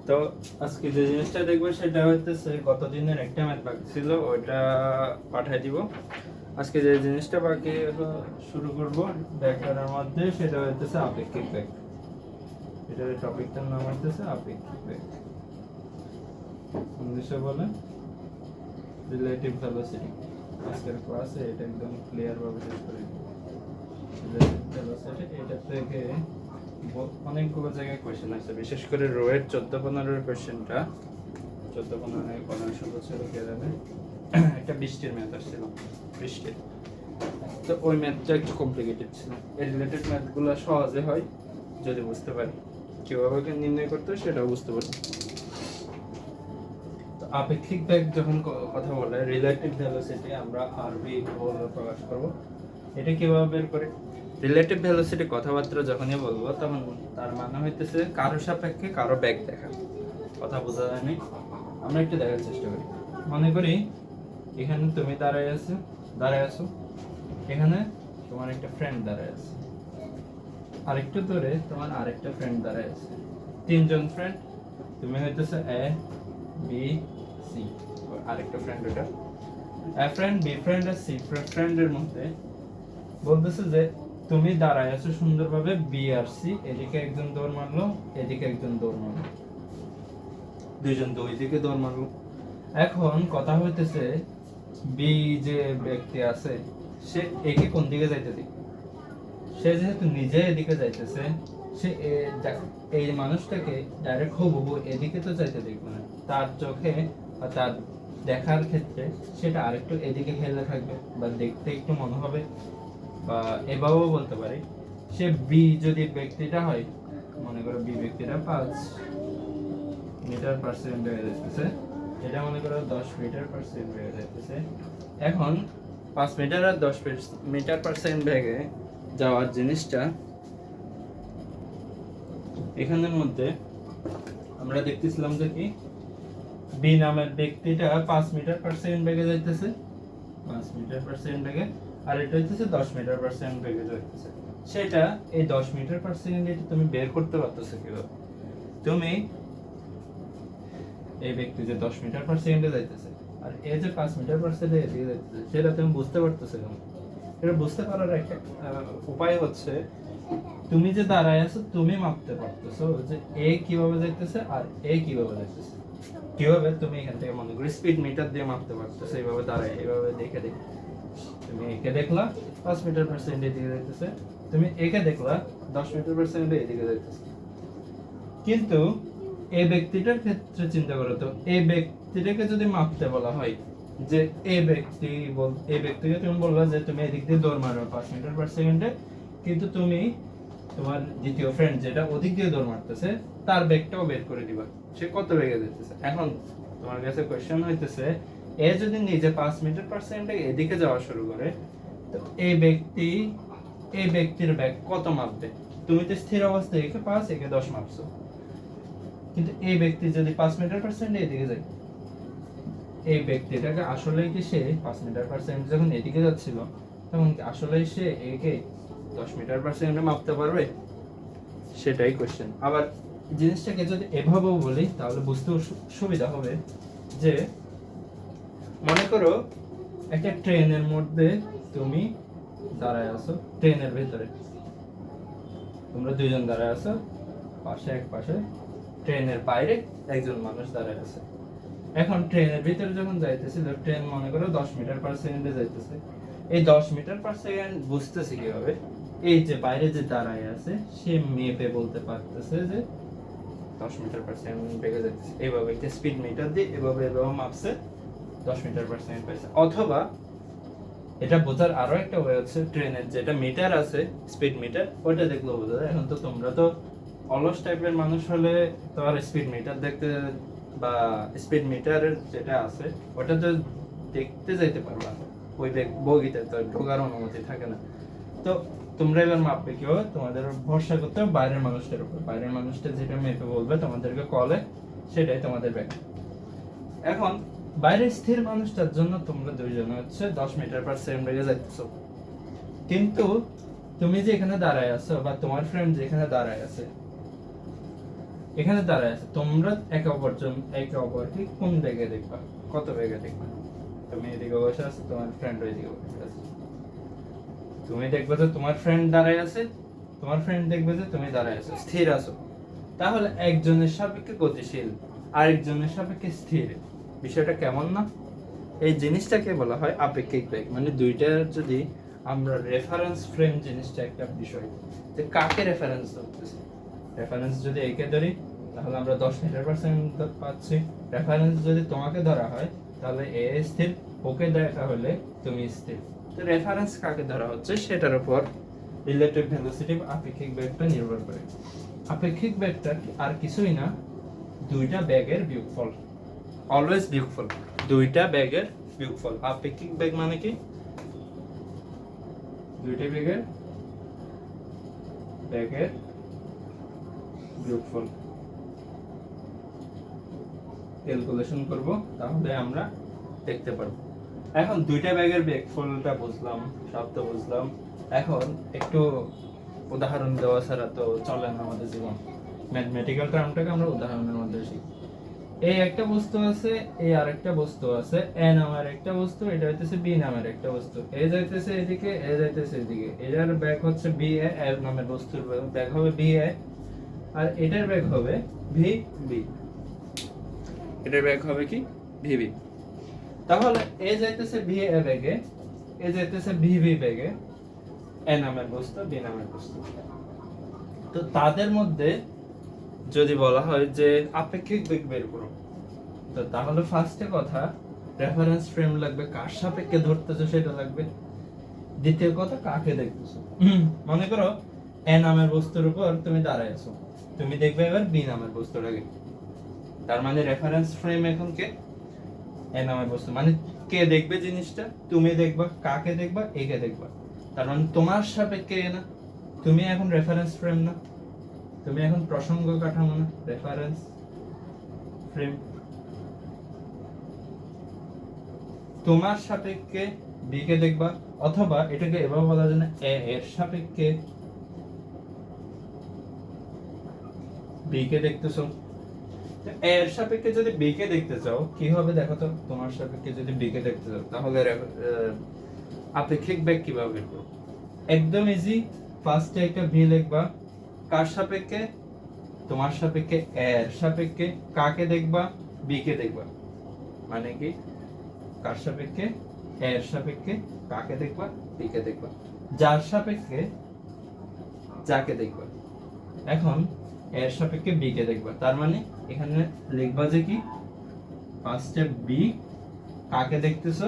তো আজকে যে জিনিসটা দেখবো সেটা হইতেছে গত দিনের একটা ম্যাথ বাকি ছিল, ওইটা পাঠিয়ে দিব। আজকে যে জিনিসটা বাকি শুরু করব ব্যাক করার মধ্যে, সেটা হইতেছে আপেক্ষিক ব্যাক। এটার টপিকটার নাম হইতেছে আপেক্ষিক ব্যাক। ইংলিশে বলে রিলেটিভ ভেলোসিটি। আজকের ক্লাসে এটা একদম ক্লিয়ার ভাবে শেষ করে দিব। রিলেটিভ ভেলোসিটি, এটা থেকে অনেকগুলো জায়গায় কোয়েশ্চেন আসছে, বিশেষ করে রোয়ের 14-15 কোয়েশ্চেনটা 14-15 বছর যাবে। একটা বৃষ্টির ম্যাথ আসছিল, বৃষ্টির। তো ওই ম্যাথটা একটু কমপ্লিকেটেড ছিল। এই রিলেটেড ম্যাথগুলো সহজে হয় যদি বুঝতে পারি, কিভাবে নির্ণয় করতে হয় সেটাও বুঝতে পারি। তো আপেক্ষিক বেগ যখন কথা বলে রিলেটিভ ভেলোসিটি, আমরা আরবি বলে প্রকাশ করব। এটা কিভাবে বের করে? রিলেটিভ ভেলোসিটি কথাবার্তা যখনই বলবো তখন তার মানে হইতেছে কারো সাপেক্ষে কারো বেগ দেখা। কথা বোঝা যায়নি? আমরা একটু দেখার চেষ্টা করি। মনে করি এখানে তুমি দাঁড়ায় আছো, এখানে তোমার একটা ফ্রেন্ড দাঁড়ায় আছে, আরেকটু দূরে তোমার আরেকটা ফ্রেন্ড দাঁড়ায় আছে। তিনজন ফ্রেন্ড, তুমি হইতেছে এ, বি, সি, আরেকটা ফ্রেন্ড, ওটা এ ফ্রেন্ড, বি ফ্রেন্ড আর সি ফ্রেন্ডের মধ্যে বলতেছে যে তুমি দাঁড়ায় আছো সুন্দরভাবে, বি আর সি এদিকে একজন দৌড় মারলো, এদিকে একজন দৌড় মারলো, দুইজন দুই দিকে দৌড় মারলো। এখন কথা হইতেছে বি যে ব্যক্তি আছে সে একে কোন দিকে যাইতে দিক? সে যেহেতু নিজে এদিকে যাইতেছে, সে এই মানুষটাকে ডাইরেক্ট হুবহু এদিকে তো যাইতে দেখবে না। তার চোখে বা তার দেখার ক্ষেত্রে সেটা আরেকটু এদিকে হেলে থাকবে, বা দেখতে একটু মনে হবে। বা এভাবেও বলতে পারি, সে বি যদি ব্যক্তিটা হয়, মনে করো বি ব্যক্তিটা 5 মিটার পার সেকেন্ড বেগে যাইতেছে, এটা মনে করো 10 মিটার পার সেকেন্ড বেগে যাইতেছে। এখন 5 মিটার আর 10 মিটার পার সেকেন্ড বেগে যাওয়ার জিনিসটা এখানের মধ্যে আমরা দেখতেছিলাম যে কি বি নামের ব্যক্তিটা 5 মিটার পার সেকেন্ড বেগে যাইতেছে, 5 মিটার পার সেকেন্ড বেগে, আর এটা হইতেছে 10 মিটার পার সেকেন্ড বেগে যাইতেছে। সেটা এই 10 মিটার পার সেকেন্ড এটা তুমি বের করতে পারতেছো কিভাবে? তুমি এই ব্যক্তি যে 10 মিটার পার সেকেন্ডে যাইতেছে আর এই যে 5 মিটার পার সেকেন্ডে এদিকে যাইতেছে, সেটা তুমি বুঝতে পারতেছো কেমন? এটা বুঝতে পারার একটা উপায় হচ্ছে, তুমি যে দাঁড়ায় আছো তুমি মাপতে পারতেছো যে এ কিভাবে যাইতেছে আর এ কিভাবে যাইতেছে। কিভাবে? তুমি এখান থেকে মনে করি স্পিড মিটার দিয়ে মাপতে পারতেছো, এইভাবে দাঁড়ায় এইভাবে দেখে দেখে। তুমি একে দেখলা 5 মিটার পার সেকেন্ডে এদিকে যাইতেছে, তুমি একে দেখলা 10 মিটার পার সেকেন্ডে এদিকে যাইতেছে। কিন্তু এই ব্যক্তিটার ক্ষেত্রে চিন্তা করো তো, এই ব্যক্তিটাকে যদি মাপতে বলা হয় যে এই ব্যক্তিকে তুমি বলবা যে তুমি এদিক দিয়ে দৌড় মারো 5 মিটার পার সেকেন্ডে, কিন্তু তুমি তোমার দ্বিতীয় ফ্রেন্ড যেটা ওদিক দিয়ে দৌড় মারতেছে তার বেগটাও বের করে দিবা, সে কত বেগে যাইতেছে। এখন তোমার কাছে কোশ্চেন হইতেছে, এ যদি নিজে 5 মিটার পার সেকেন্ডে এদিকে যাওয়া শুরু করে, তো এই ব্যক্তির বেগ কত মাপবে? তুমি তো স্থির অবস্থায় একে 5 একে 10 মাপছো, কিন্তু এই ব্যক্তি যদি 5 মিটার পার সেকেন্ডে এদিকে যায়, এই ব্যক্তিটাকে আসলে কি সে 5 মিটার পার সেকেন্ড যখন এদিকে যাচ্ছিল তখন কি আসলে সে একে 10 মিটার পার সেকেন্ডে মাপতে পারবে? সেটাই কোশ্চেন। আবার জিনিসটাকে যদি এভাবেও বলি তাহলে বুঝতেও সুবিধা হবে যে, মনে করো একটা ট্রেনের মধ্যে তুমি দাঁড়ায় আছো, ট্রেনের ভেতরে তোমরা দুইজন দাঁড়ায় আছো, পাশে এক পাশে, ট্রেনের বাইরে একজন মানুষ দাঁড়ায় আছে। এখন ট্রেনের ভিতরে যখন যাইতেছিল, ট্রেন মনে করো 10 মিটার পার সেকেন্ডে যাইতেছে। এই 10 মিটার পার সেকেন্ড বুঝতেছে কিভাবে? এই যে বাইরে যে দাঁড়ায় আছে সে মেপে বলতে পারতেছে যে 10 মিটার পার সেকেন্ড বেগে যাইতেছে, এইভাবে একটা স্পিড মিটার দিয়ে এভাবে মাপছে, 10 মিটার পার সেকেন্ড পাইছে। অথবা এটা বোঝার আরো একটা ওয়ে হচ্ছে, ট্রেনের যেটা মিটার আছে স্পিড মিটার, ওটা দেখলেও বোঝা যায়। এখন তো তোমরা তো অলস টাইপের মানুষ হলে তো আর স্পিড মিটার দেখতে বা স্পিড মিটারের যেটা আছে ওটা তো দেখতে যাইতে পারবা না, ওই বগিতে তো ঢোকার অনুমতি থাকে না। তো তোমরা এবার মাপবে কি হবে? তোমাদের ভরসা করতে হবে বাইরের মানুষটার উপর। বাইরের মানুষটা যেটা মেপে বলবে তোমাদেরকে কলে, সেটাই তোমাদের ব্যাগ। এখন বাইরের স্থির মানুষটার জন্য তোমরা দুইজন হচ্ছে 10 মিটার পার সেকেন্ড বেগে যাচ্ছ, কিন্তু তুমি যে এখানে দাঁড়ায় আছো বা তোমার ফ্রেন্ড যেখানে দাঁড়ায় আছে, এখানে দাঁড়ায় আছে, তোমরা একে অপরকে কোন বেগে দেখবা, কত বেগে দেখবা। তুমি এদিকে বসে আছো, তোমার ফ্রেন্ড ওইদিকে বসে আছে, তুমি দেখবে যে তোমার ফ্রেন্ড দাঁড়ায় আছে, তোমার ফ্রেন্ড দেখবে যে তুমি দাঁড়ায় আছো, স্থির আছো। তাহলে একজনের সাপেক্ষে গতিশীল, আরেকজনের সাপেক্ষে স্থির, বিষয়টা কেমন না? এই জিনিসটাকে বলা হয় আপেক্ষিক বেগ। মানে দুইটার যদি আমরা রেফারেন্স ফ্রেম জিনিসটা একটা বিষয়, যে কাকে রেফারেন্স ধরতেছি। রেফারেন্স যদি একে ধরি তাহলে আমরা 10 মিটার পার সেকেন্ড পাচ্ছি। রেফারেন্স যদি তোমাকে ধরা হয় তাহলে এ স্থির, ওকে দেখা হলে তুমি স্থির। তো রেফারেন্স কাকে ধরা হচ্ছে সেটার উপর রিলেটিভ ভেলোসিটি আপেক্ষিক বেগটা নির্ভর করে। আপেক্ষিক বেগটা আর কিছুই না, দুইটা বেগের বিয়োগফল, অলওয়েজ বিয়োগফল, দুইটা বেগের বিয়োগফল। আপেক্ষিক বেগ মানে কি? দুইটা বেগের বিয়োগফল। ক্যালকুলেশন করব তাহলে আমরা দেখতে পারবো। এখন দুইটা বেগের বিয়োগফলটা বুঝলাম, শব্দ বুঝলাম। এখন একটু উদাহরণ দেওয়া ছাড়া তো চলে না আমাদের জীবন। ম্যাথমেটিক্যাল টার্মটাকে আমরা উদাহরণের মধ্যে শিখি। এই একটা বস্তু আছে, এই আরেকটা বস্তু আছে, এ নামের একটা বস্তু, এটা হইতেছে বি নামের একটা বস্তু। এ যাইতেছে এদিকে, এ যাইতেছে এদিকে। এটার ব্যাগ হচ্ছে বি এ, এর নামের বস্তুর ব্যাগ হবে বি এ, আর এটার ব্যাগ হবে ভি বি। এটার ব্যাগ হবে কি? V B. তাহলে এ যাইতেছে ভি এ ব্যাগে, এ যাইতেছে ভি বি ব্যাগে, এ নামের বস্তু, বি নামের বস্তু। তো তাদের মধ্যে যদি বলা হয় যে আপেক্ষিক বেগ বের করো, তো তাহলে ফার্স্টে কথা রেফারেন্স ফ্রেম লাগবে, কার সাপেক্ষে ধরতেছো সেটা লাগবে। দ্বিতীয় কথা কাকে দেখতেছো। মনে করো এ নামের বস্তুর উপর তুমি দাঁড়ায় আছো, তুমি দেখবে এবার বি নামের বস্তুটাকে। তার মানে রেফারেন্স ফ্রেম এখন কে? এ নামের বস্তু। মানে কে দেখবে জিনিসটা? তুমি দেখবা। কাকে দেখবা? একে দেখবা। তার মানে তোমার সাপেক্ষে এ না, তুমি এখন রেফারেন্স ফ্রেম না, তুমি এখন প্রসঙ্গ কাঠামো না, রেফারেন্স ফ্রেম। তোমার সাপেক্ষে বি কে দেখবা, অথবা এটাকে এভাবে বলা যায় না, এ এর সাপেক্ষে বি কে দেখতেছো। এ এর সাপেক্ষে যদি বি কে দেখতে চাও কি হবে দেখো তো। তোমার সাপেক্ষে যদি বি কে দেখতে চাও তাহলে আপেক্ষিক বেগ কিভাবে বের করব? একদম ইজি। ফার্স্টে একটা ভি লিখবা, কার সাপেক্ষে? তোমার সাপেক্ষে। এর সাপেক্ষে কাকে দেখবা? বি কে দেখবা। মানে কি? কার সাপেক্ষে? এর সাপেক্ষে কাকে দেখবা? বি কে দেখবা। যার সাপেক্ষে যাকে দেখবা। এখন এর সাপেক্ষে বি কে দেখবা, তার মানে এখানে লিখবা যে কি, ফার্স্টে বি কাকে দেখতেছো,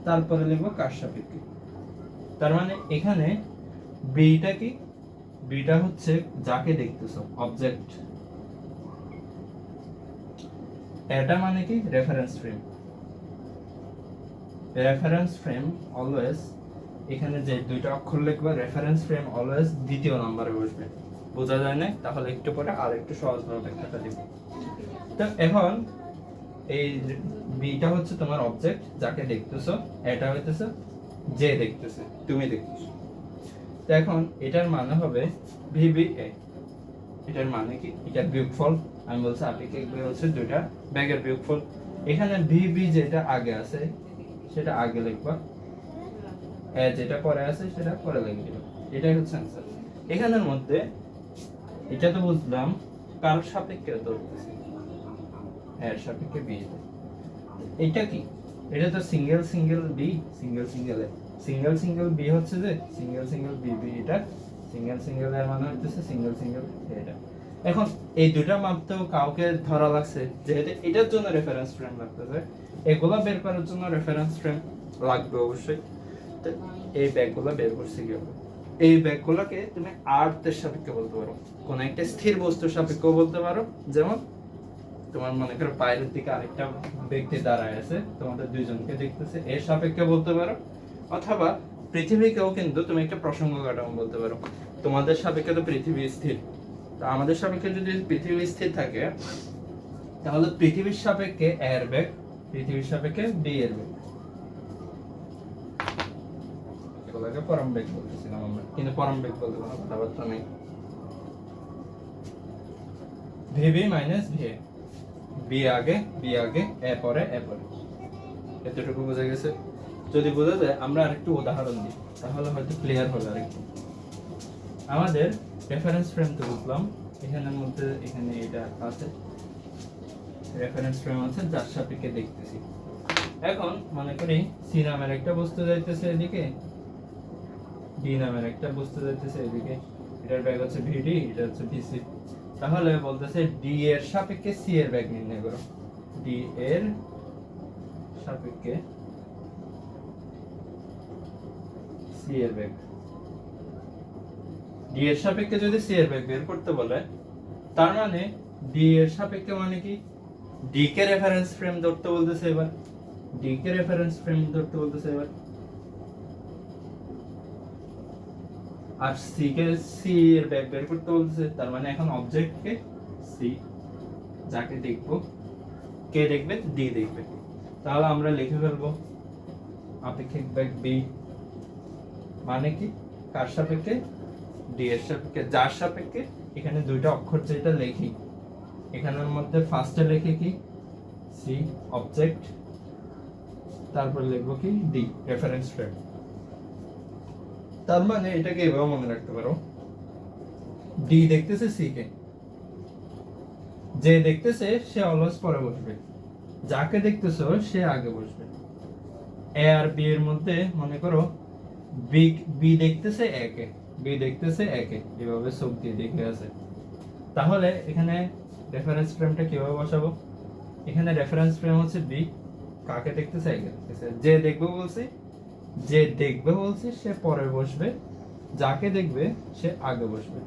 তারপরে লিখবা কার সাপেক্ষে। তার মানে এখানে বিটা কি? বিটা হচ্ছে যাকে দেখতেছো, অবজেক্ট। এটা মানে কি? Reference frame. Reference frame always, এখানে যে দুইটা অক্ষর লিখবা রেফারেন্স ফ্রেম অলওয়েজ দ্বিতীয় নম্বরে বসবে। বোঝা যায় না? তাহলে একটু পরে আর একটু সহজভাবে ব্যাখ্যাটা দিব। তো এখন এই বিটা হচ্ছে তোমার অবজেক্ট, যাকে দেখতেছো। এটা হইতেছে যে দেখতেছে, তুমি দেখতেছো। তো এখন এটার মানে হবে ভিবি এ। এটার মানে কি? এটার বিয়োগফল। আমি বলছি আপেক্ষিক বেগ হচ্ছে দুইটা বেগের বিয়োগফল। এখানে ভিবি যেটা আগে আছে সেটা আগে লিখবা, এ যেটা পরে আছে সেটা পরে লিখে দিবা। এটাই হচ্ছে आंसर। এখানের মধ্যে এটা তো বুঝলাম কার সাপেক্ষে ধরতেছি, এর সাপেক্ষে বি। এটা কি? এটা তো single single B, single single A. Single single B হচ্ছে যে সিঙ্গেল সিঙ্গেল বি বি, এটা সিঙ্গেল সিঙ্গেল এর মানে হচ্ছে সিঙ্গেল সিঙ্গেল এটা। এখন এই দুটা মাপতেও কাউকে ধরা লাগছে, যেহেতু এটার জন্য রেফারেন্স ফ্রেম লাগতেছে, এগুলা বের করার জন্য রেফারেন্স ফ্রেম লাগবে অবশ্যই। তো এই ব্যাগগুলো বের করছে কি হবে? এই ব্যাগগুলোকে তুমি আর্থের সাপেক্ষে বলতে পারো, কোন একটা স্থির বস্তুর সাপেক্ষেও বলতে পারো। যেমন তোমার মনে করো বাইরের দিকে আরেকটা ব্যক্তি দাঁড়ায় আছে, তোমাদের দুইজনকে দেখতেছে, এর সাপেক্ষে বলতে পারো। অথবা পৃথিবীকেও কিন্তু তুমি একটা প্রসঙ্গ কাঠামো বলতে পারো। তোমাদের সাপেক্ষে তো পৃথিবী স্থির, তো আমাদের সাপেক্ষে যদি পৃথিবী স্থির থাকে তাহলে পৃথিবীর সাপেক্ষে এর বেগ, পৃথিবীর সাপেক্ষে বি এর বেগ। এগুলোকে পরম বেগ বলতেছিলাম আমরা, কিন্তু পরম বেগ বলতে কোনো কথাবার্তা নেই। ভিবি মাইনাস ভিএ, বি আগে এ পরে এতটুকু বোঝা গেছে। যদি বোঝা যায় আমরা আরেকটু উদাহরণ দিই তাহলে হয়তো ক্লিয়ার হবে আরেকটু। আমাদের রেফারেন্স ফ্রেম তো বুঝলাম, এখানের মধ্যে এখানে এটা আছে রেফারেন্স ফ্রেম আছে যার সাপেক্ষে দেখতেছি। এখন মনে করি সি নামের একটা বস্তু যাইতেছে এদিকে, ডি নামের একটা বস্তু যাইতেছে এদিকে, এটার ব্যাগ হচ্ছে ভিডি, এটা হচ্ছে ভিসি। তাহলে বলতেছে ডি এর সাপেক্ষে সি এর ব্যাগ নির্ণয় করো। ডি এর সাপেক্ষে সি এর ব্যাগ, ডি এর সাপেক্ষে যদি সি এর ব্যাগ বের করতে বলে, তার মানে ডি এর সাপেক্ষে মানে কি ডি কে রেফারেন্স ফ্রেম ধরতে বলতেছে। এবার ডি কে রেফারেন্স ফ্রেম ধরতে বলতেছে এবার, আর সি কে সি এর ব্যাগ বের করতে বলতেছে। তার মানে এখন অবজেক্ট কে সি, যাকে দেখবো কে দেখবে ডি দেখবে। তাহলে আমরা লিখে ফেলবো আপেক্ষিক ব্যাগ বি মানে কি কার সাপেক্ষে, ডি এর সাপেক্ষে, যার সাপেক্ষে এখানে দুইটা অক্ষর যেটা লিখি এখানের মধ্যে ফার্স্টে লিখে কি সি অবজেক্ট, তারপর লিখবো কি ডি রেফারেন্স ফ্রেম। তার মানে এটাকে এভাবে মনে রাখতে পারো, ডি দেখতেছে সি কে, যে দেখতেছে সে অলওয়েজ পরে বসবে, যাকে দেখতেছো সে আগে বসবে। এ আর বি এর মধ্যে মনে করো বি দেখতেছে একে, এভাবে চোখ দিয়ে দেখে আছে। তাহলে এখানে রেফারেন্স ফ্রেমটা কিভাবে বসাবো? এখানে রেফারেন্স ফ্রেম হচ্ছে বি, কাকে দেখতেছে একে দেখতেছে, যে দেখবে বলছে সে পরে বসবে, যাকে দেখবে সে আগে বসবে।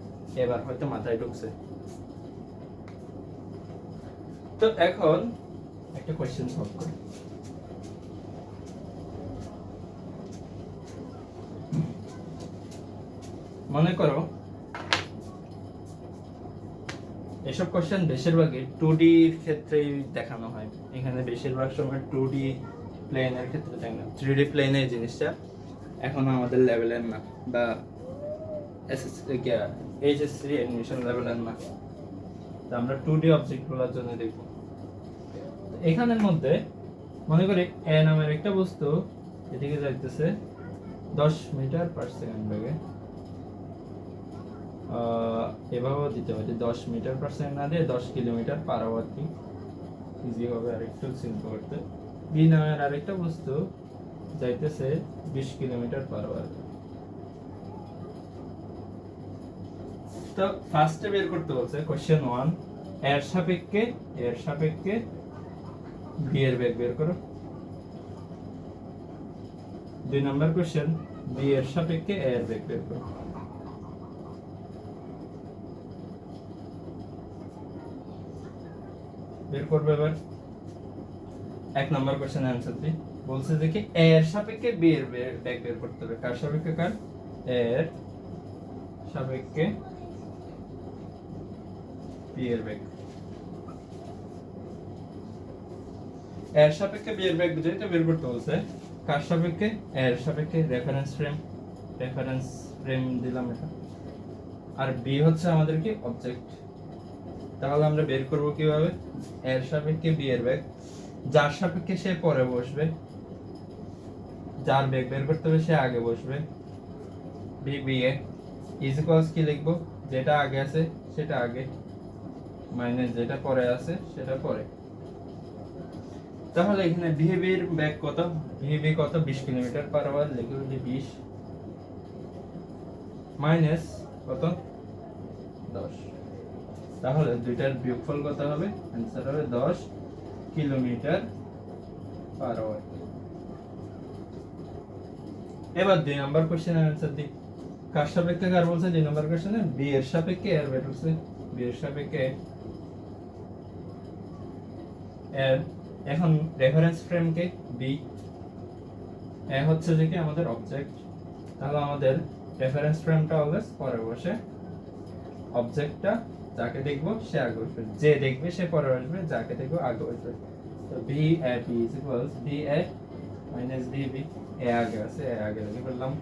এবার হয়তো মাথায় ঢুকছে। তো এখন একটা কোশ্চেন সলভ করি। মনে করো এসব কোশ্চেন বেশিরভাগই 2D এর ক্ষেত্রেই দেখানো হয়, এখানে বেশিরভাগ সময় 2D প্লেনের ক্ষেত্রে দেয় না। 3D প্লেনে এই জিনিসটা এখন আমাদের লেভেলের না, বা এইচএসসি অ্যানিমেশন লেভেলের না। তো আমরা 2D অবজেক্টগুলোর জন্য দেখব। এখানের মধ্যে মনে করি এ নামের একটা বস্তু এদিকে যাইতেছে 10 মিটার পার সেকেন্ড বেগে, এভাবেও দিতে পারি 10 মিটার পার সেকেন্ড না দিয়ে 10 কিলোমিটার পার আওয়ার কি ইজি হবে আর একটু সিম্পল করতে। বি নামের আরেকটা বস্তু যাইতেছে 20 কিলোমিটার পার আওয়ার। তো ফার্স্টে বের করতে বলছে কোশ্চেন 1, এর সাপেক্ষে বি এর বেগ বের করো। 2 নাম্বার কোশ্চেন বি এর সাপেক্ষে এ এর বেগ বের করো। বের করবে এবার 1 নাম্বার কোশ্চেনের आंसर দি বলছে যে কি এ এর সাপেক্ষে বি এর বেগ বের করতে হবে। কার সাপেক্ষে? কার এ এর সাপেক্ষে বি এর বেগ। এর সাপেক্ষে বি এর বেগ যেটা বের করতে বলছে, কার সাপেক্ষে? এর সাপেক্ষে রেফারেন্স ফ্রেম দিলাম এটা, আর বি হচ্ছে আমাদের কি অবজেক্ট। তাহলে আমরা বের করব কিভাবে? এর সাপেক্ষে বি এর বেগ, যার সাপেক্ষে সে পরে বসবে, যার বেগ বের করতে হবে সে আগে বসবে। B B A is equals কি লিখবো? যেটা আগে আছে সেটা আগে, মাইনাস যেটা পরে আছে সেটা পরে। তাহলে এখানে ভিবি এর বেগ কত? ভিবি কত? 20 কিলোমিটার পার আওয়ার, লিখে দিই 20 মাইনাস কত? 10। তাহলে দুইটার বিয়োগফল কত হবে? आंसर হবে 10 কিলোমিটার পার আওয়ার। এবার 2 নাম্বার কোশ্চেনের आंसर দিই। কার সাপেক্ষে কার বলছে? 2 নাম্বার কোশ্চেনে বি এর সাপেক্ষে এর বের করছে, বি এর সাপেক্ষে এর। এখন রেফারেন্স ফ্রেম কে বি, এ হচ্ছে যে কি আমাদের অবজেক্ট। তাহলে আমাদের রেফারেন্স ফ্রেমটা অলওয়েজ পরে বসে, অবজেক্টটা যাকে দেখবো সে আগে বসবে, যে দেখবে সে পরে বসবে, যাকে দেখবো আগে বসবে। তো B A B is equals B A minus B B. A আগে আছে, এ আগে লিখে ফেললাম,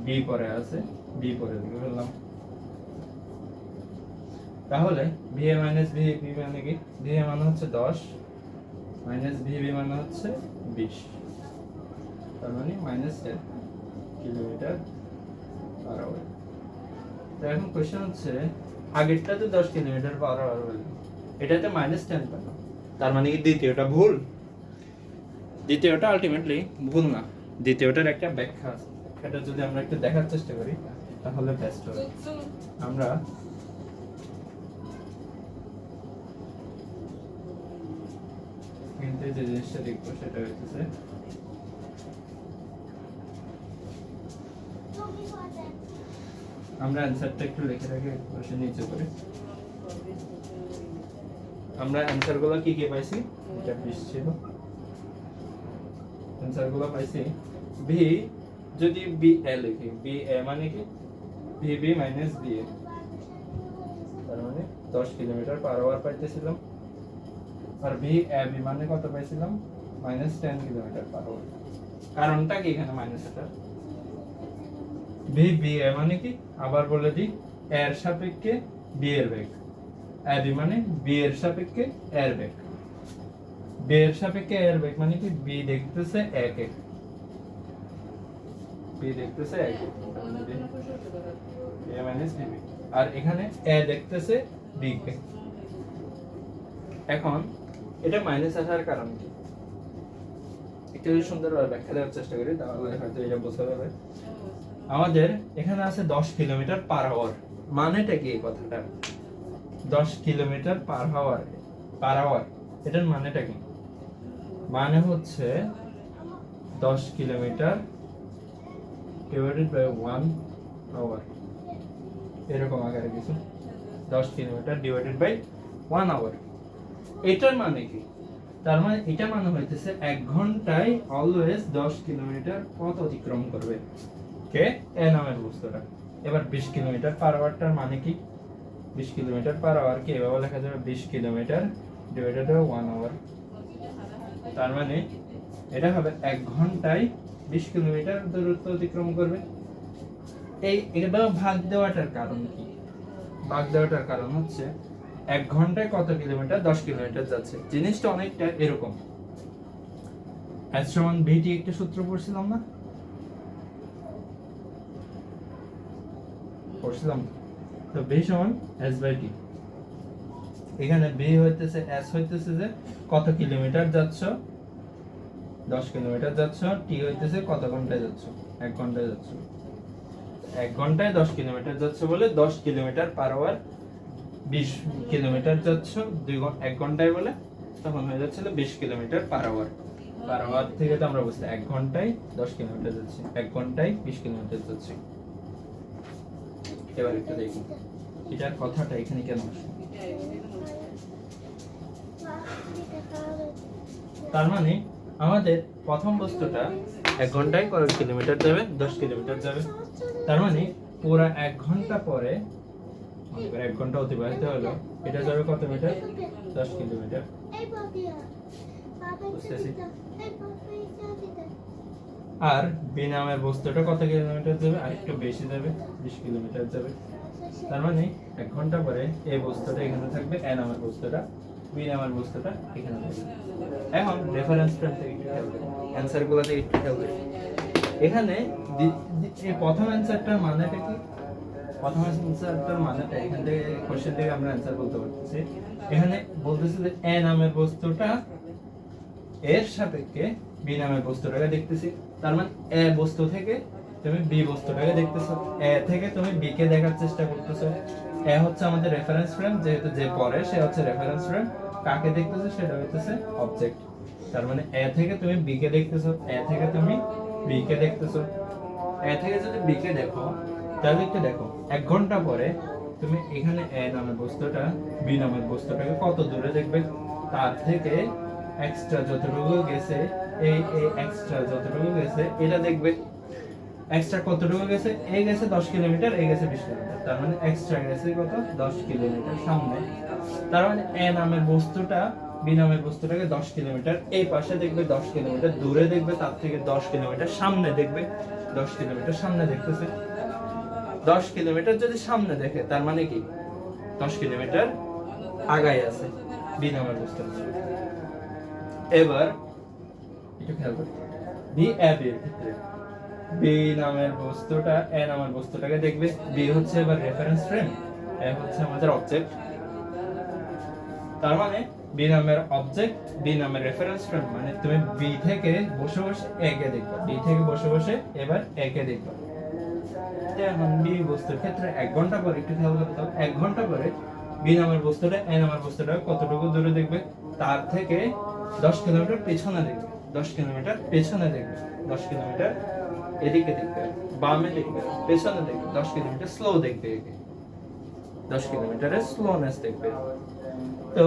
বি পরে আছে, বি পরে লিখে ফেললাম। তাহলে VA মাইনাস VB মানে কি? VA মানে হচ্ছে 10 মাইনাস VB মানে হচ্ছে 20, তার মানে -10 কিলোমিটার পার আওয়ার। তো এখন কোশ্চেন হচ্ছে আগেরটাতে 10 কিলোমিটার পার আওয়ার বলে, এটাতে -10 পেলাম, তার মানে কি দ্বিতীয়টা ভুল? দ্বিতীয়টা আলটিমেটলি ভুল না, দ্বিতীয়টার একটা ব্যাখ্যা আছে, এটা যদি আমরা একটু দেখার চেষ্টা করি তাহলে বেস্ট হবে। আমরা কিন্তু যে জিনিসটা দেখবো সেটা হচ্ছে আমরা অ্যানসারটা একটু লিখে রাখি বসে নিচে করে। আমরা অ্যানসার গুলো কি কি পাইছি? এটা 20 ছিল, অ্যানসার গুলো পাইছি ভি, যদি বি এ লিখি, বি এ মানে কি ভিবি মাইনাস বি এ, তার মানে 10 কিলোমিটার পার আওয়ার পাইতেছিলাম। আর ভি এ বি মানে কত পাইছিলাম? -10 কিলোমিটার পার আওয়ার। কারণটা কি এখানে মাইনাস? এটা ভি বি এ মানে কি আবার বলে দিই, এর সাপেক্ষে বি এর বেগ, এ বি মানে বি এর সাপেক্ষে এর বেগ, বি এর সাপেক্ষে এর বেগ মানে কি বি দেখতেছে 1 1, বি দেখতেছে 1 এ মাইনাস বি, আর এখানে এ দেখতেছে বি কে। এখন এটা মাইনাস আসার কারণ কি একটু সুন্দরভাবে ব্যাখ্যা দেওয়ার চেষ্টা করি, তাহলে হয়তো এটা বোঝা যাবে। আমাদের এখানে আছে 10 কিলোমিটার পার আওয়ার, মানেটা কি এই কথাটা? 10 কিলোমিটার পার আওয়ার এটার মানেটা কি? মানে হচ্ছে 10 কিলোমিটার ডিভাইডেড বাই 1 আওয়ার, এরকম আকারে কিছু, 10 কিলোমিটার ডিভাইডেড বাই 1 আওয়ার। এটার মানে কি? তার মানে এটা মানে হইতেছে 1 ঘন্টায় অলওয়েজ 10 কিলোমিটার পথ অতিক্রম করবে কে? এ নামের বস্তুটা। এবার 20 কিলোমিটার পার আওয়ারটার মানে কি? 20 কিলোমিটার পার আওয়ার কে এভাবে লেখা যাবে 20 কিলোমিটার ডিভাইডেড বাই 1 আওয়ার। তার মানে এটা হবে 1 ঘন্টায় 20 কিলোমিটার দূরত্ব অতিক্রম করবে। এটা ভাগ দেওয়াটার কারণ কি? ভাগ দেওয়াটার কারণ হচ্ছে 1 ঘন্টায় কত কিলোমিটার? 10 কিলোমিটার যাচ্ছে। জিনিসটা অনেকটা এরকম, S সমান VT একটা সূত্র পড়ছিলাম না? পড়ছিলাম তো V সমান S/T। এখানে V হইতেছে, S হইতেছে যে কত কিলোমিটার যাচ্ছ, 10 কিলোমিটার যাচ্ছ, T হইতেছে কত ঘন্টায় যাচ্ছ, 1 ঘন্টায় যাচ্ছ। 1 ঘন্টায় 10 কিলোমিটার যাচ্ছ বলে 10 কিলোমিটার পার আওয়ার, 20 কিলোমিটার যাচ্ছ 1 ঘন্টায় বলে তখন হয়ে যাচ্ছিল 20 kilometre per hour. Per hour থেকে তো আমরা বুঝতে 1 ঘন্টায় 10 কিলোমিটার যাচ্ছি, 1 ঘন্টায় 20 কিলোমিটার যাচ্ছি। এবার একটু দেখুন এটার কথাটা এখানে কেন আসছে। তার মানে আমাদের প্রথম বস্তুটা 1 ঘন্টায় কত কিলোমিটার যাবে? 10 কিলোমিটার যাবে। তার মানে পুরো 1 ঘন্টা পরে, 1 ঘন্টা অতিবাহিত হলো, এটা যাবে কত মিটার? 10 কিলোমিটার। বুঝতেছি। আর বি নামের বস্তুটা কত কিলোমিটার যাবে? আর একটু বেশি যাবে, 20 কিলোমিটার যাবে। তার মানে 1 ঘন্টা পরে এই বস্তুটা এখানে থাকবে, এ নামের বস্তুটা, বি নামের বস্তুটা এখানে থাকবে। এখন রেফারেন্স ফ্রেম থেকে একটু খেয়াল করি, অ্যানসারগুলোতে একটু খেয়াল করি। এখানে এই প্রথম অ্যানসারটার মানেটা কি? প্রথম অ্যানসারটার মানেটা এখান থেকে কোশ্চেন থেকে আমরা অ্যানসার বলতে পারতেছি। এখানে বলতেছে যে এ নামের বস্তুটা এর সাপেক্ষে বি নামের বস্তুটাকে দেখতেছি। তার মানে এ বস্তু থেকে তুমি বি বস্তুটাকে দেখতেছো, এ থেকে তুমি বি কে দেখার চেষ্টা করতেছো। এ হচ্ছে আমাদের রেফারেন্স ফ্রেম, যেহেতু যে পড়ে সে হচ্ছে রেফারেন্স ফ্রেম। কাকে দেখতেছো? সেটা হচ্ছে অবজেক্ট। তার মানে এ থেকে তুমি বি কে দেখতেছো, এ থেকে তুমি বি কে দেখতেছো। এ থেকে যদি বি কে দেখো তাহলে একটু দেখো 1 ঘন্টা পরে তুমি এখানে এ নামের বস্তুটা বি নামের বস্তুটাকে কত দূরে দেখবে, তার থেকে এক্সট্রা যতটুকু গেছে, এই এক্সট্রা যতটুকু গেছে এটা দেখবে। এক্সট্রা কতটুকু গেছে? এই গেছে 10 কিলোমিটার, এই গেছে 20 কিলোমিটার। তার মানে এক্সট্রা গেছে কত? 10 কিলোমিটার সামনে। তার মানে এ নামের বস্তুটা বি নামের বস্তুটাকে 10 কিলোমিটার এই পাশে দেখবে, 10 কিলোমিটার দূরে দেখবে, তার থেকে 10 কিলোমিটার সামনে দেখবে। 10 কিলোমিটার সামনে দেখতেছে। 10 কিলোমিটার যদি সামনে দেখে তার মানে কি 10 কিলোমিটার আগায় আছে বি নামের বস্তুটা। এবার একটু খেয়াল করি বি এ বি এর ক্ষেত্রে বি নামের বস্তুটা এ নামের বস্তুটাকে দেখবে। বি হচ্ছে এবার রেফারেন্স ফ্রেম, এ হচ্ছে আমাদের অবজেক্ট। তার মানে বি নামের অবজেক্ট, বি নামের রেফারেন্স ফ্রেম, মানে তুমি বি থেকে বসে বসে এ কে দেখবা, বি থেকে বসে বসে এবার এ কে দেখবা। এখন বি বস্তুর ক্ষেত্রে 1 ঘন্টা পরে একটু খেয়াল করতে হবে, 1 ঘন্টা পরে বি নামের বস্তুটা এ নামের বস্তুটা কতটুকু দূরে দেখবে, তার থেকে 10 কিলোমিটার পেছনে দেখবে, 10 কিলোমিটার পেছনে দেখবে, 10 কিলোমিটার এদিকে দেখবে, বামে দেখবে, পেছনে দেখবে, 10 কিলোমিটার স্লো দেখবে, একে 10 কিলোমিটারের স্লোনেস দেখবে। তো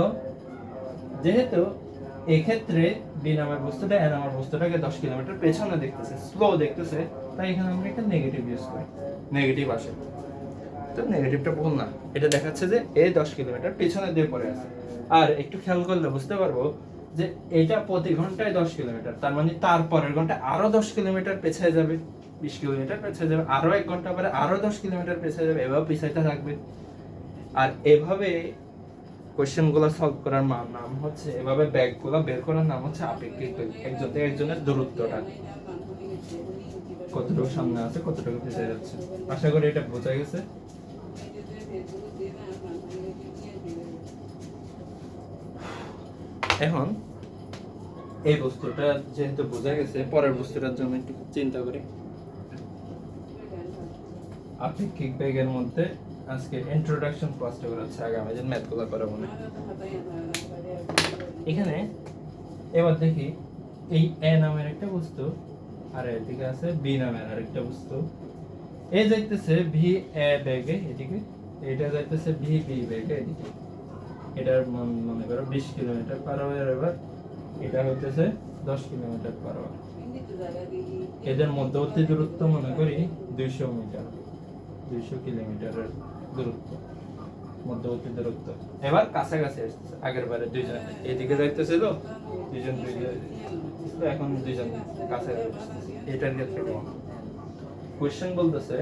যেহেতু এক্ষেত্রে বি নামের বস্তুটা এ নামের বস্তুটাকে 10 কিলোমিটার পেছনে দেখতেছে, স্লো দেখতেছে, তাই এখানে আমরা একটা নেগেটিভ ইউজ করি, নেগেটিভ আসে। তো নেগেটিভটা ভুল না, এটা দেখাচ্ছে যে এ 10 কিলোমিটার পেছনে দিয়ে পড়ে আছে। আর একটু খেয়াল করলে বুঝতে পারবো যে এটা প্রতি ঘন্টায় 10 কিলোমিটার, তার মানে তার পরের ঘন্টায় আরো 10 কিলোমিটার পেছায় যাবে, 20 কিলোমিটার পেছায় যাবে, আরো 1 ঘন্টা পরে আরো 10 কিলোমিটার পেছায় যাবে, এভাবে পিছাইতে থাকবে। আর এভাবে কোশ্চেনগুলো সলভ করার নাম হচ্ছে, এভাবে ব্যাগগুলো বের করার নাম হচ্ছে আপেক্ষিক বেগ। একজন থেকে একজনের দূরত্বটা কতটুকু সামনে আছে, কতটুকু পিছিয়ে যাচ্ছে। আশা করি এটা বোঝা গেছে। এখন এই বস্তুটা যেহেতু বোঝা গেছে, পরের বস্তুটার জন্য একটু চিন্তা করি। আপেক্ষিক বেগের মধ্যে আজকে ইন্ট্রোডাকশন ক্লাসটা করাচ্ছে, আগামী দিন ম্যাথগুলো করাবো না। এখানে এবার দেখি এই এ নামের একটা বস্তু আর এদিকে আছে বি নামের আরেকটা বস্তু। এ যাইতেছে ভি এ বেগে এদিকে, এটা যাইতেছে ভি বি বেগে এদিকে। এটার মনে করো 20 কিলোমিটার পার আওয়ার, এবার এটা হইতেছে 10 কিলোমিটার পার আওয়ার। এদের মধ্যবর্তী দূরত্ব মনে করি 200 মিটার, 200 কিলোমিটারের দূরত্ব, মধ্যবর্তী দূরত্ব। এবার কাছাকাছি আসতেছে, আগের বারে দুইজন এদিকে যাইতেছিল, দুইজন এখন দুইজন কাছাকাছি আসতেছে। এটার ক্ষেত্রে কেমন কোশ্চেন বলতেছে,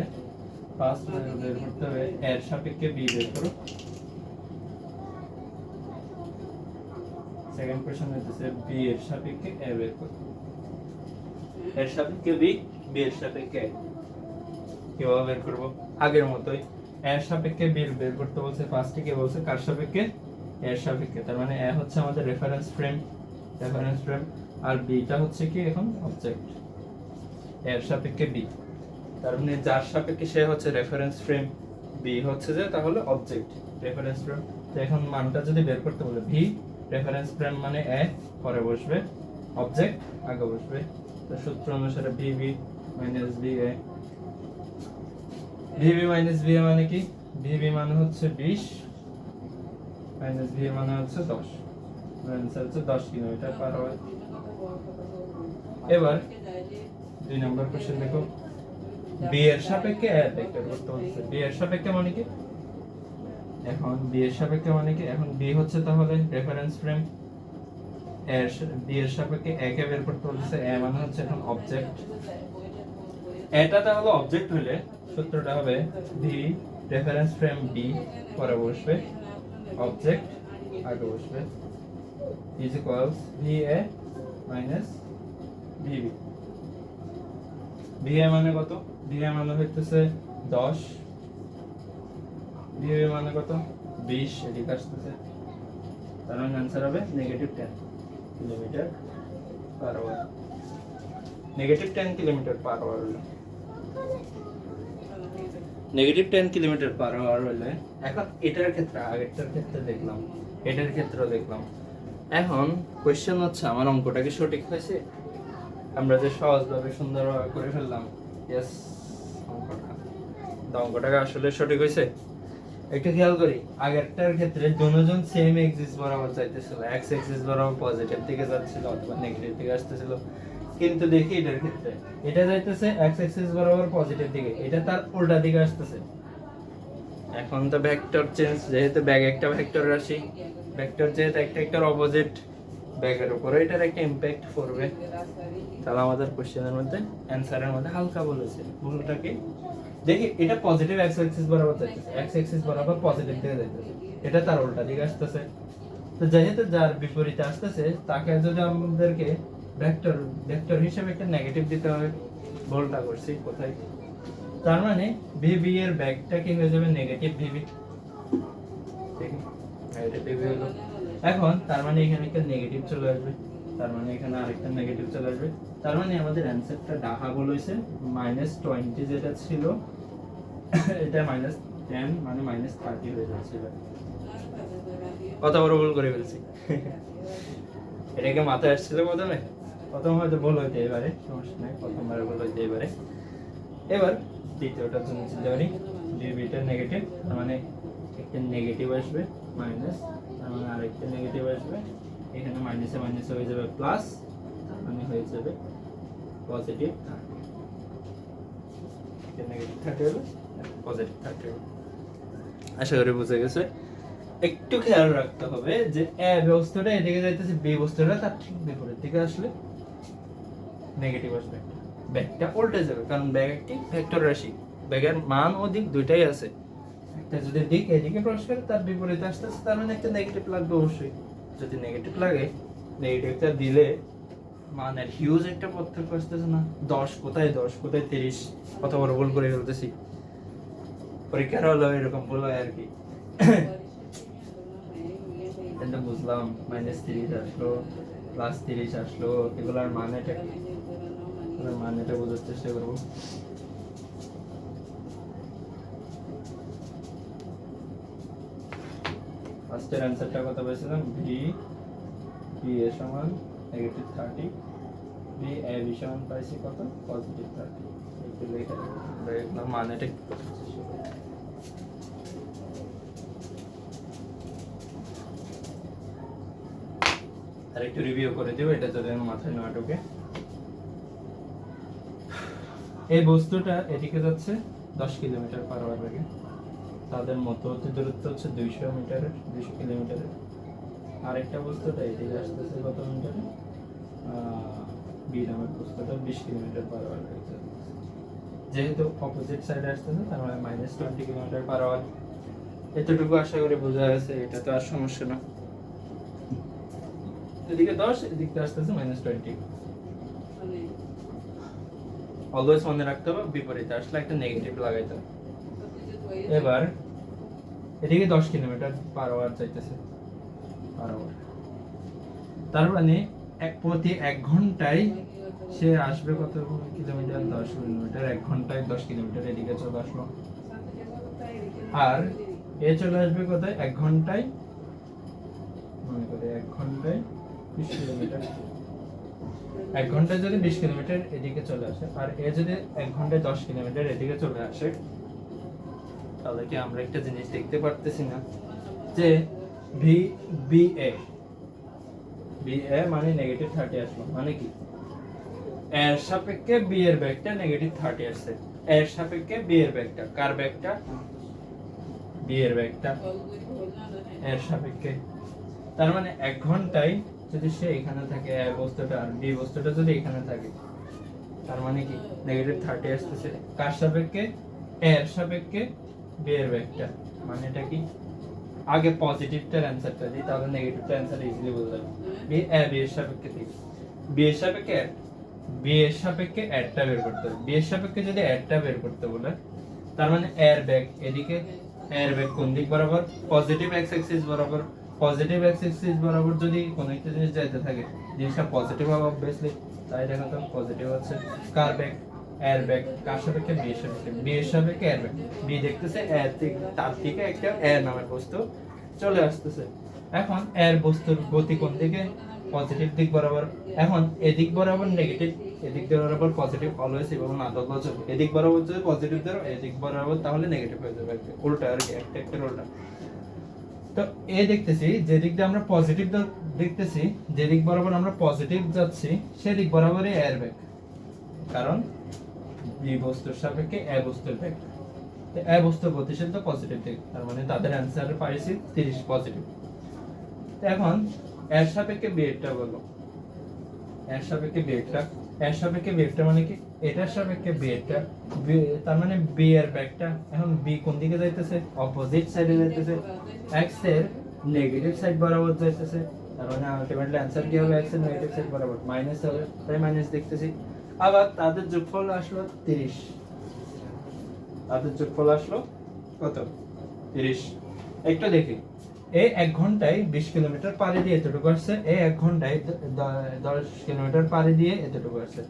ফার্স্ট বের করতে হবে এর সাপেক্ষে বি বের করো। সেকেন্ড কোশ্চেন হইতেছে বি এর সাপেক্ষে এ বের করো। এর সাপেক্ষে বি, বি এর সাপেক্ষে এ কিভাবে বের করব? আগের মতোই এর সাপেক্ষে বি বের করতে বলছে। ফার্স্টে কি বলছে, কার সাপেক্ষে? এর সাপেক্ষে। তার মানে এ হচ্ছে আমাদের রেফারেন্স ফ্রেম, রেফারেন্স ফ্রেম, আর বিটা হচ্ছে কি এখন অবজেক্ট। এর সাপেক্ষে বি, তার মানে যার সাপেক্ষে সে হচ্ছে রেফারেন্স ফ্রেম, বি হচ্ছে যে তাহলে অবজেক্ট, রেফারেন্স ফ্রেম। তো এখন মানটা যদি বের করতে বলে, ভি রেফারেন্স ফ্রেম মানে এ, পরে বসবে অবজেক্ট, আগে বসবে। তো সূত্র অনুসারে VB minus B A, VB minus B A মানে কি? ভিবি মানে হচ্ছে 20 মাইনাস বি এ মানে হচ্ছে 10, आंसर হচ্ছে 10 কিলোমিটার পার আওয়ার। এবার 2 নম্বর কোশ্চেন দেখো, বি এর সাপেক্ষে এ ভেক্টর করতে বলছে। বি এর সাপেক্ষে মানে কি? এখন বি এর সাপেক্ষে মানে কি? এখন বি হচ্ছে তাহলে রেফারেন্স ফ্রেম, এর বি এর সাপেক্ষে এ কে বের করতে বলছে। এ মানে হচ্ছে এখন অবজেক্ট। এটা তাহলে অবজেক্ট হলে সূত্রটা হবে ভি রেফারেন্স ফ্রেম বি, পরে বসবে অবজেক্ট, আগে বসবে, is equals V A minus VB. V A মানে কত? ভি এ মানে হইতেছে 10, ভিবি মানে কত? 20, এদিকে আসতেছে। তার মানে आंसर হবে -10 kilometre per hour. -10 kilometre per hour হলো, -10 কিলোমিটার পার আওয়ার হলে। এখন এটার ক্ষেত্রে, আগেরটার ক্ষেত্রে দেখলাম, এটার ক্ষেত্রেও দেখলাম। এখন কোশ্চেন হচ্ছে আমার অঙ্কটা কি সঠিক হয়েছে? আমরা যে সহজভাবে সুন্দরভাবে করে ফেললাম, ইয়েস, অঙ্কটা আসলে সঠিক হয়েছে? একটু খেয়াল করি, আগেরটার ক্ষেত্রে দুজন সেম এক্সিস বরাবর যাইতেছিল, এক্স এক্সিস বরাবর পজিটিভ দিকে যাচ্ছিল অথবা নেগেটিভ দিকে আসতেছিল। কিন্তু দেখি এটার ক্ষেত্রে এটা যাইতেছে এক্স এক্সিস বরাবর পজিটিভ দিকে, এটা তার উল্টা দিকে আসতেছে। এখন তো ভেক্টর চেঞ্জ, যেহেতু ব্যাগ একটা ভেক্টর রাশি, ভেক্টর যেহেতু একটা একটা অপোজিট, ব্যাগের উপরে এটার একটা ইমপ্যাক্ট পড়বে। তাহলে আমাদের কোশ্চেনের মধ্যে অ্যানসারের মধ্যে হালকা বলেছে, ভুলটা কি? দেখি এটা পজিটিভ এক্স অ্যাক্সিস বরাবর যাইতেছে, এক্স অ্যাক্সিস বরাবর পজিটিভ দিকে যাইতেছে, এটা তার উল্টা দিকে আসতেছে। তো যেহেতু যার বিপরীতে আসতেছে তাকে যদি আমাদেরকে ভেক্টর ভেক্টর হিসেবে একটা নেগেটিভ দিতে হবে। ভুলটা করছি কোথায়? তার মানে ভিবি এর ব্যাকটা কি হয়ে যাবে নেগেটিভ ভিবি। দেখি নেগেটিভ ভিবি হলো। এখন তার মানে এখানে একটা নেগেটিভ চলে আসবে, তার মানে এখানে আরেকটা নেগেটিভ চলে আসবে। তার মানে আমাদের অ্যানসারটা ডাহা বল হইছে -20 যেটা ছিল এটা -10 মানে -30 হয়ে যাচ্ছিল। কত বড় ভুল করে ফেলছি। এটাকে মাথায় আসছিল প্রথমে, প্রথম হয়তো ভুল হইতে এবারে সমস্যা নাই, প্রথমবার ভুল হইতে এবারে। এবার দ্বিতীয়টার জন্য চিন্তা করি, ডিবিটা নেগেটিভ, তার মানে একটা নেগেটিভ আসবে মাইনাস, তার মানে আরেকটা নেগেটিভ আসবে, এখানে মাইনাসে মাইনাসে হয়ে যাবে প্লাস, তার মানে হয়ে যাবে পজিটিভ 30, নেগেটিভ 30 হলো পজিটিভ 30 হলো। আশা করি বুঝে গেছে। একটু খেয়াল রাখতে হবে যে এ বস্তুটা এদিকে যাইতেছে, বি বস্তুটা তার ঠিক বিপরীত দিকে আসলে নেগেটিভ আসবে, ব্যাগটা উল্টে যাবে, কারণ ব্যাগ একটি ভেক্টর রাশি, ব্যাগের মান ও দিক দুইটাই আছে। একটা যদি দিক এদিকে প্রবেশ করে তার বিপরীতে আসতেছে, তার মানে একটা নেগেটিভ লাগবে অবশ্যই। যদি নেগেটিভ লাগে, নেগেটিভটা দিলে মানের হিউজ একটা পার্থক্য আসতেছে না? 10 কোথায় 30, কত বড় ভুল করে ফেলতেছি। পরীক্ষার হলো এরকম ভুল হয় আর কি। এটা বুঝলাম, -30 আসলো, +30 আসলো, এগুলার মানেটা কি? এগুলার মানেটা বোঝার চেষ্টা করবো। ফার্স্টের অ্যানসারটা কত পেয়েছিলাম? বি এ সমান -30, বি এ বি সমান পাইছি কত? +30। একটু লেখা এগুলার মানেটা কি বোঝার চেষ্টা করবো। আর একটু রিভিউ করে দিব, এটা যদি আমার মাথায় না ঢোকে। এই বস্তুটা এদিকে যাচ্ছে 10 কিলোমিটার পার আওয়ার বেগে, তাদের মধ্যবর্তী দূরত্ব হচ্ছে 200 কিলোমিটারের। আরেকটা বস্তুটা এদিকে আসতেছে কত মিটারে? বি নামের বস্তুটা 20 কিলোমিটার পার আওয়ার বেগে যাচ্ছে। যেহেতু অপোজিট সাইডে আসতেছে, তার মানে -20 কিলোমিটার পার আওয়ার। এতটুকু আশা করি বোঝা গেছে, এটা তো আর সমস্যা না। এদিকে 10, এদিকে আসতেছে -20। অলওয়েজ মনে রাখতে হবে বিপরীতে আসলে একটা নেগেটিভ লাগাইতে হবে। এবার এদিকে 10 কিলোমিটার পার আওয়ার যাইতেছে, পার আওয়ার, তার মানে প্রতি 1 ঘন্টায় সে আসবে কত কিলোমিটার? 10 কিলোমিটার। 1 ঘন্টায় 10 কিলোমিটার এদিকে চলে আসলো। আর এ চলে আসবে কোথায়? 1 ঘন্টায়, মনে করে 1 ঘন্টায় 20 কিলোমিটার। 1 ঘন্টায় যদি 20 কিলোমিটার এদিকে চলে আসে, আর এ যদি 1 ঘন্টায় 10 কিলোমিটার এদিকে চলে আসে, তাহলে কি আমরা একটা জিনিস দেখতে পারতেছি না যে বি বি এ মানে -30 আসলো, মানে কি এর সাপেক্ষে বি এর ব্যাগটা -30 আসছে। এর সাপেক্ষে বি এর ব্যাগটা, কার ব্যাগটা? বি এর ব্যাগটা এর সাপেক্ষে। তার মানে 1 ঘন্টায় যদি সে এখানে থাকে, এ বস্তুটা আর বি বস্তুটা যদি এখানে থাকে, তার মানে কি -30 আসতেছে কার সাপেক্ষে? এর সাপেক্ষে বি এর ব্যাগটা। মানে এটা কি? আগে পজিটিভটার অ্যানসারটা দিই, তাহলে নেগেটিভটার অ্যানসার ইজিলি বোঝা যাবে। বি এর সাপেক্ষে দিই, বি এর সাপেক্ষে বি এর সাপেক্ষে এরটা বের করতে হবে। বি এর সাপেক্ষে যদি এরটা বের করতে বলে, তার মানে এর ব্যাগ এদিকে, এর ব্যাগ কোন দিক বরাবর? পজিটিভ এক্স অ্যাক্সিস বরাবর। পজিটিভ এক্স অ্যাক্সিস বরাবর যদি কোনো একটা জিনিস যাইতে থাকে, জিনিসটা পজিটিভ হবে অবভিয়াসলি। তাই দেখো তো পজিটিভ হচ্ছে কার ব্যাগ? এর ব্যাগ। কার সাপেক্ষে? বি এর সাপেক্ষে। বি এর সাপেক্ষে এর ব্যাগ। বি দেখতেছে এর থেকে, তার থেকে একটা এর নামের বস্তু চলে আসতেছে। এখন এর বস্তুর গতি কোন দিকে? পজিটিভ দিক বরাবর। এখন এদিক বরাবর নেগেটিভ, এদিক বরাবর পজিটিভ, অলওয়েজ এভাবে না ধরলেও চলবে। এদিক বরাবর যদি পজিটিভ ধরো, এদিক বরাবর তাহলে নেগেটিভ হয়ে যাবে, উল্টা আর কি, একটা উল্টা। তো এ দেখতেছি যেদিক দিয়ে আমরা পজিটিভ দেখতেছি, যেদিক বরাবর আমরা পজিটিভ যাচ্ছি সেদিক বরাবরই এর ব্যাগ, কারণ বি বস্তুর সাপেক্ষে এ বস্তুর ব্যাগ। তো এ বস্তুর গতিশীল তো পজিটিভ দিক, তার মানে তাদের অ্যানসার পাইছি 30 পজিটিভ। তো এখন এর সাপেক্ষে বি এরটা বলো, এর সাপেক্ষে বি এরটা এর সাপেক্ষে বেগটা মানে কি, এটার সাপেক্ষে বেগটা, তার মানে বি এর বেগটা এখন বি কোন দিকে যাইতেছে, অপোজিট সাইডে যাইতেছে, এক্স এর নেগেটিভ সাইড বরাবর যাইতেছে, তার মানে আলটিমেটলি অ্যানসার কি হবে, এক্স এর নেগেটিভ সাইড বরাবর মাইনাস হবে, তাই মাইনাস দেখতেছি। আবার তাদের যোগফল আসলো 30, তাদের যোগফল আসলো কত, 30। একটা দেখি, এই 1 ঘন্টায় 20 কিলোমিটার পাড়ি দিয়ে এতটুকু আসছে, এই 1 ঘন্টায় 10 কিলোমিটার পাড়ি দিয়ে এতটুকু আসছে।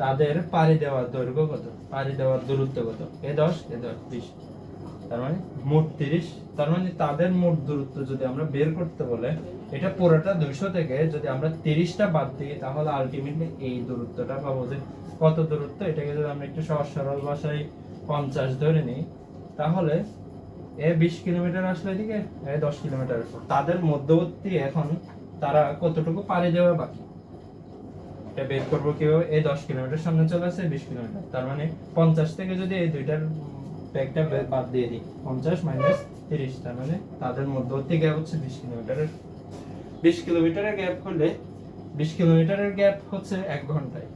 তাদের পাড়ি দেওয়ার দৈর্ঘ্য কত, পাড়ি দেওয়ার দূরত্ব কত, এ 10 এ 10 20, তার মানে মোট 30। তার মানে তাদের মোট দূরত্ব যদি আমরা বের করতে বলে, এটা পুরোটা 200 থেকে যদি আমরা 30টা বাদ দিই, তাহলে আলটিমেটলি এই দূরত্বটা পাবো। যে কত দূরত্ব, এটাকে যদি আমরা একটু সহজ সরল ভাষায় 50 ধরে নিই, তাহলে এ 20 কিলোমিটার আসলো এদিকে, এ 10 কিলোমিটার আসলো। তাদের মধ্যবর্তী এখন তারা কতটুকু পাড়ি দেওয়া বাকি, এটা বের করবো কিভাবে, এই 10 কিলোমিটার সামনে চলে আসে 20 কিলোমিটার, তার মানে 50 থেকে যদি এই দুইটার ব্যাগটা বাদ দিয়ে দিই, 50 মাইনাস 30, তার মানে তাদের মধ্যবর্তী গ্যাপ হচ্ছে 20 কিলোমিটারের। 20 কিলোমিটারের গ্যাপ হলে 20 কিলোমিটারের গ্যাপ হচ্ছে 1 ঘন্টায়।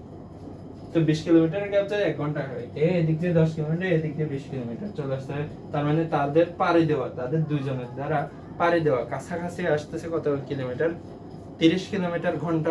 তো 20 কিলোমিটারের গ্যাপ যদি 1 ঘন্টা হয়, এদিক দিয়ে 10 কিলোমিটার, এদিক দিয়ে 20 কিলোমিটার চলে আসতে হয়। তার মানে তাদের পাড়ি দেওয়া, তাদের দুইজনের দ্বারা পাড়ি দেওয়া কাছাকাছি আসতেছে কত কিলোমিটার, 30 কিলোমিটার ঘন্টা